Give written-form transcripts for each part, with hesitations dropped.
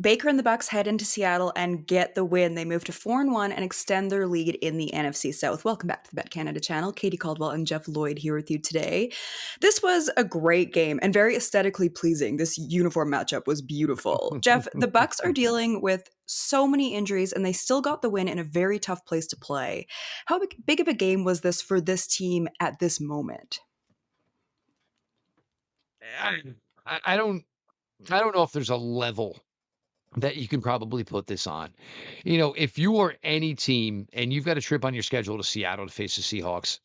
Baker and the Bucks head into Seattle and get the win. They move to 4-1 and extend their lead in the NFC South. Welcome back to the BetCanada channel. Katie Caldwell and Jeff Lloyd here with you today. This was a great game and very aesthetically pleasing. This uniform matchup was beautiful. Jeff, the Bucks are dealing with so many injuries and they still got the win in a very tough place to play. How big of a game was this for this team at this moment? I, I don't know if there's a level that you can probably put this on. If you are any team and you've got a trip on your schedule to Seattle to face the Seahawks,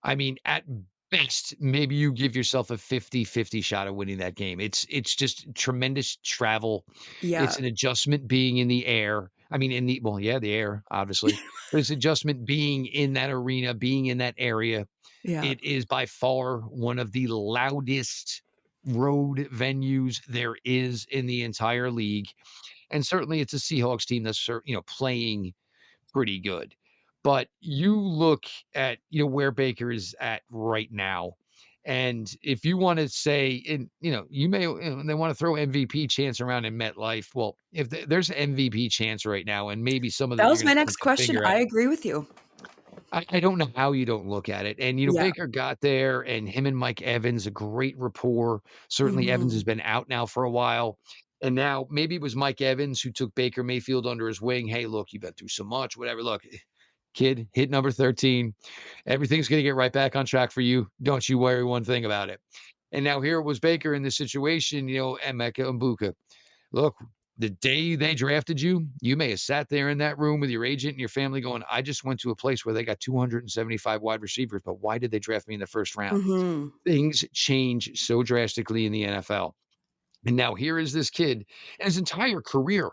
I mean, at best, maybe you give yourself a 50-50 shot of winning that game. It's just tremendous travel. It's Yeah. an adjustment being in the air. I mean, the air, obviously, but it's adjustment being in that arena, being in that area. Yeah. It is by far one of the loudest road venues there is in the entire league. And certainly it's a Seahawks team that's playing pretty good. But you look at, where Baker is at right now. And if you want to say, they want to throw MVP chance around in MetLife. Well, if there's an MVP chance right now, and maybe some of That that you're was going my to point next the question. finger at, I agree with you. I don't know how you don't look at it. And, Yeah. Baker got there and him and Mike Evans, a great rapport. Certainly Evans has Mhm. been out now for a while. And now maybe it was Mike Evans who took Baker Mayfield under his wing. Hey, look, you've been through so much, whatever. Look, kid, hit number 13. Everything's going to get right back on track for you. Don't you worry one thing about it. And now here was Baker in this situation, Emeka and Buka. Look, the day they drafted you, you may have sat there in that room with your agent and your family going, I just went to a place where they got 275 wide receivers, but why did they draft me in the first round? Mhm. Things change so drastically in the NFL. And now here is this kid, and his entire career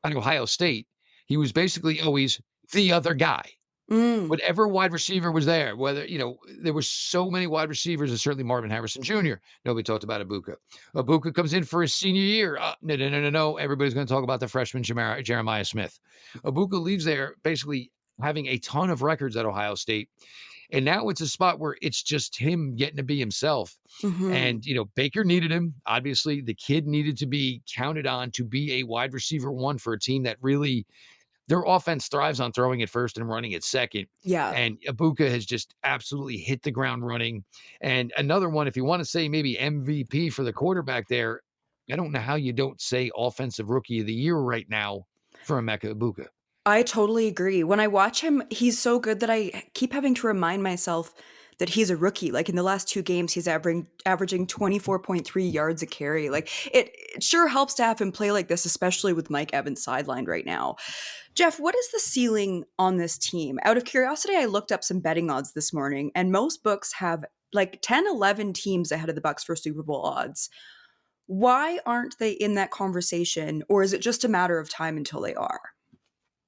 at Ohio State, he was basically always the other guy. Mm. Whatever wide receiver was there, whether, there were so many wide receivers, and certainly Marvin Harrison Jr. Nobody talked about Egbuka. Egbuka comes in for his senior year. No, no, no, no, no. Everybody's going to talk about the freshman Jeremiah Smith. Egbuka leaves there basically having a ton of records at Ohio State. And now it's a spot where it's just him getting to be himself. Mhm. And, Baker needed him. Obviously, the kid needed to be counted on to be a wide receiver one for a team that really their offense thrives on throwing it first and running it second. Yeah. And Egbuka has just absolutely hit the ground running. And another one, if you want to say maybe MVP for the quarterback there, I don't know how you don't say offensive rookie of the year right now for Emeka Egbuka. I totally agree. When I watch him, he's so good that I keep having to remind myself that he's a rookie. Like in the last 2 games, he's averaging 24.3 yards a carry. Like it sure helps to have him play like this, especially with Mike Evans sidelined right now. Jeff, what is the ceiling on this team? Out of curiosity, I looked up some betting odds this morning, and most books have like 10, 11 teams ahead of the Bucks for Super Bowl odds. Why aren't they in that conversation, or is it just a matter of time until they are?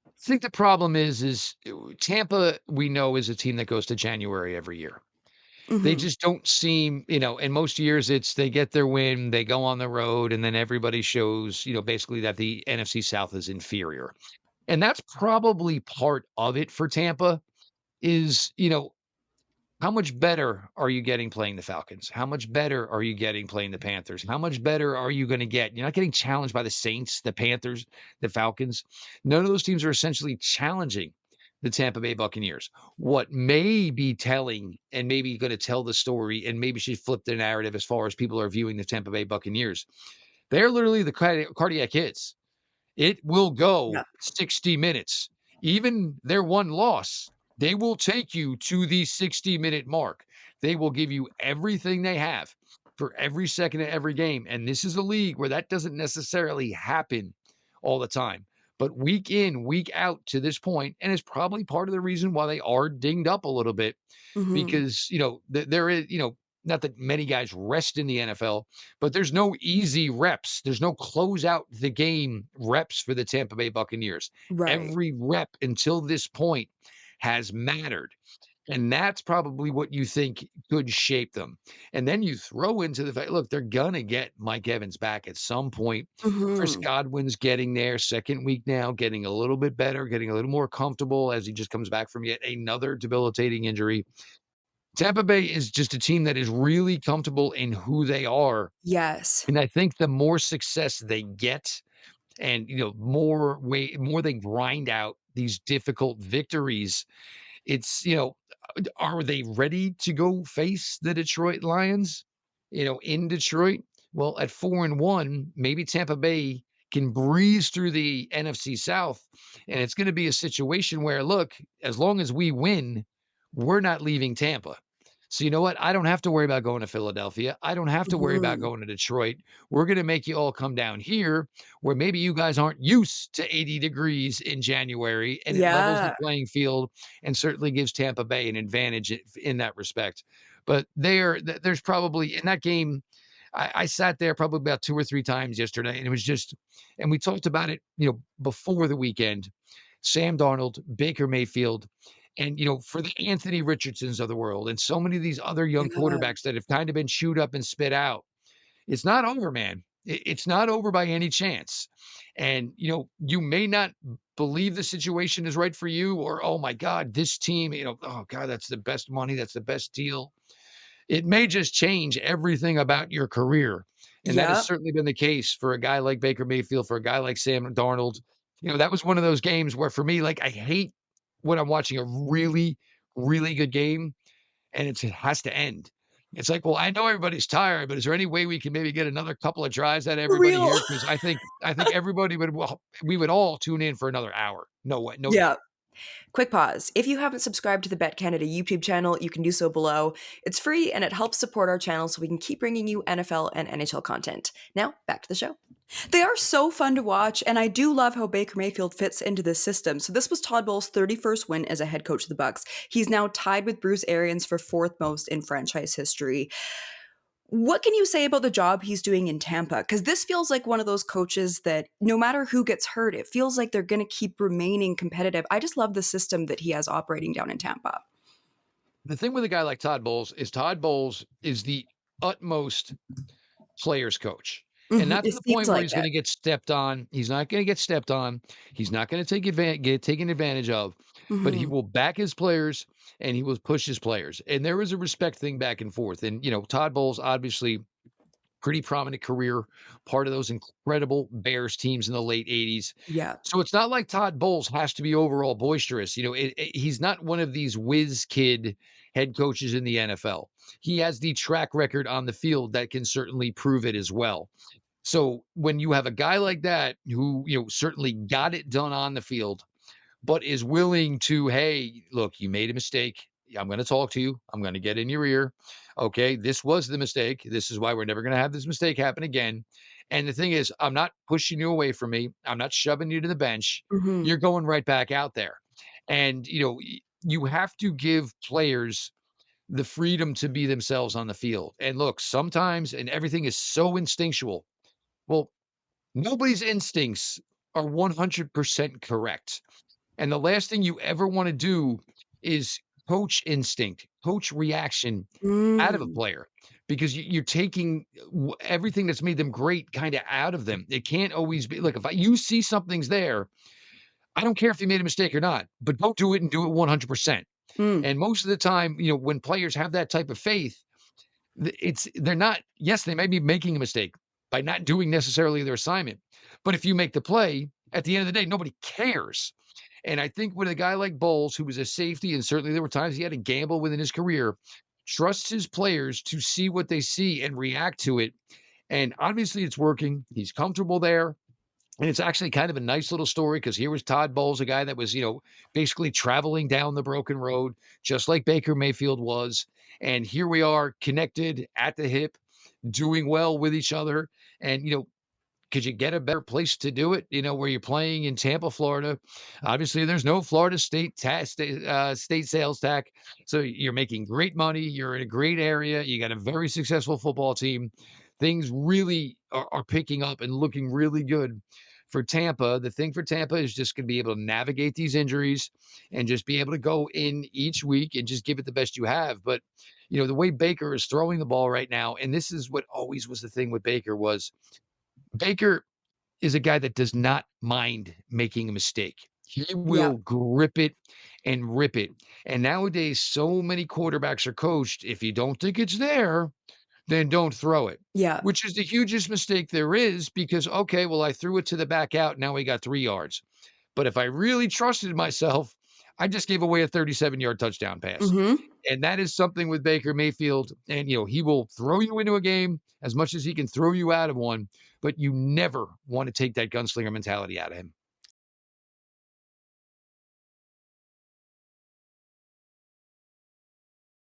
I think the problem is Tampa, we know, is a team that goes to January every year. They Mhm. just don't seem, in most years it's they get their win, they go on the road, and then everybody shows, basically that the NFC South is inferior. And that's probably part of it for Tampa is, how much better are you getting playing the Falcons? How much better are you getting playing the Panthers? How much better are you going to get? You're not getting challenged by the Saints, the Panthers, the Falcons. None of those teams are essentially challenging the Tampa Bay Buccaneers. What may be telling and maybe going to tell the story and maybe should flip the narrative as far as people are viewing the Tampa Bay Buccaneers. They're literally the cardiac hits. It will Yeah. go 60 minutes. Even their one loss, they will take you to the 60-minute mark. They will give you everything they have for every second of every game. And this is a league where that doesn't necessarily happen all the time. But week in, week out to this point, and it's probably part of the reason why they are dinged up a little bit Mhm. because, there is, not that many guys rest in the NFL, but there's no easy reps. There's no close out the game reps for the Tampa Bay Buccaneers. Right. Every rep until this point has mattered. And that's probably what you think could shape them. And then you throw into the fact, look, they're going to get Mike Evans back at some point. Chris Mhm. Godwin's getting there, second week now, getting a little bit better, getting a little more comfortable as he just comes back from yet another debilitating injury. Tampa Bay is just a team that is really comfortable in who they are. Yes. And I think the more success they get, and, more they grind out these difficult victories, it's, are they ready to go face the Detroit Lions, in Detroit? Well, at 4-1, maybe Tampa Bay can breeze through the NFC South, and it's gonna be a situation where, look, as long as we win, we're not leaving Tampa. So you know what? I don't have to worry about going to Philadelphia. I don't have to worry about Mhm. going to Detroit. We're gonna make you all come down here where maybe you guys aren't used to 80 degrees in January, and it levels the Yeah. playing field and certainly gives Tampa Bay an advantage in that respect. But there's probably in that game, I sat there probably about 2 or 3 times yesterday, and it was just and we talked about it, before the weekend. Sam Darnold, Baker Mayfield, and, for the Anthony Richardsons of the world and so many of these other young Yeah. quarterbacks that have kind of been chewed up and spit out. It's not over, man. It's not over by any chance. And, you may not believe the situation is right for you or, oh my God, this team, oh God, that's the best money. That's the best deal. It may just change everything about your career. And that has Yep. certainly been the case for a guy like Baker Mayfield, for a guy like Sam Darnold. That was one of those games where for me, like, I hate when I'm watching a really, really good game and it has to end. It's like, well, I know everybody's tired, but is there any way we can maybe get another couple of drives out of For everybody real. here? Because I think everybody would well, we would all tune in for another hour. No way, no Yeah. doubt. Quick pause. If you haven't subscribed to the BetCanada YouTube channel, you can do so below. It's free and it helps support our channel so we can keep bringing you NFL and NHL content. Now, back to the show. They are so fun to watch, and I do love how Baker Mayfield fits into this system. So this was Todd Bowles' 31st win as a head coach of the Bucks. He's now tied with Bruce Arians for fourth most in franchise history. What can you say about the job he's doing in Tampa? Because this feels like one of those coaches that no matter who gets hurt, it feels like they're going to keep remaining competitive. I just love the system that he has operating down in Tampa. The thing with a guy like Todd Bowles is the utmost players coach. And Mhm, not to it the seems point where like he's it. gonna get stepped on. He's not gonna get stepped on. He's not gonna get taken advantage of, but he Mhm. will back his players and he will push his players. And there is a respect thing back and forth. And, Todd Bowles, obviously pretty prominent career, part of those incredible Bears teams in the late 80s. Yeah. So it's not like Todd Bowles has to be overall boisterous. He's not one of these whiz kid head coaches in the NFL. He has the track record on the field that can certainly prove it as well. So when you have a guy like that who, certainly got it done on the field, but is willing to, hey, look, you made a mistake. I'm going to talk to you. I'm going to get in your ear. Okay, this was the mistake. This is why we're never going to have this mistake happen again. And the thing is, I'm not pushing you away from me. I'm not shoving you to the bench. Mhm. You're going right back out there. And, you have to give players the freedom to be themselves on the field. And look, sometimes, and everything is so instinctual. Well, nobody's instincts are 100% correct. And the last thing you ever wanna do is coach instinct, coach reaction out of a Mm. player because you're taking everything that's made them great kinda out of them. It can't always be look, if you see something's there, I don't care if you made a mistake or not, but don't do it and do it 100%. Mm. And most of the time, when players have that type of faith, they're not yes, they may be making a mistake by not doing necessarily their assignment, but if you make the play, at the end of the day, nobody cares. And I think with a guy like Bowles, who was a safety, and certainly there were times he had to gamble within his career, trusts his players to see what they see and react to it. And obviously it's working. He's comfortable there. And it's actually kind of a nice little story because here was Todd Bowles, a guy that was, basically traveling down the broken road, just like Baker Mayfield was. And here we are connected at the hip, doing well with each other. And, could you get a better place to do it? Where you're playing in Tampa, Florida. Obviously, there's no Florida state sales tax, so you're making great money. You're in a great area. You got a very successful football team. Things really are picking up and looking really good for Tampa. The thing for Tampa is just going to be able to navigate these injuries and just be able to go in each week and just give it the best you have. But the way Baker is throwing the ball right now, and this is what always was the thing with Baker was Baker is a guy that does not mind making a mistake. He Yeah. will grip it and rip it. And nowadays, so many quarterbacks are coached. If you don't think it's there, then don't throw it, Yeah. which is the hugest mistake there is because, okay, well, I threw it to the back out. Now we got 3 yards. But if I really trusted myself, I just gave away a 37-yard touchdown pass. Mhm. And that is something with Baker Mayfield. And, he will throw you into a game as much as he can throw you out of one, but you never want to take that gunslinger mentality out of him.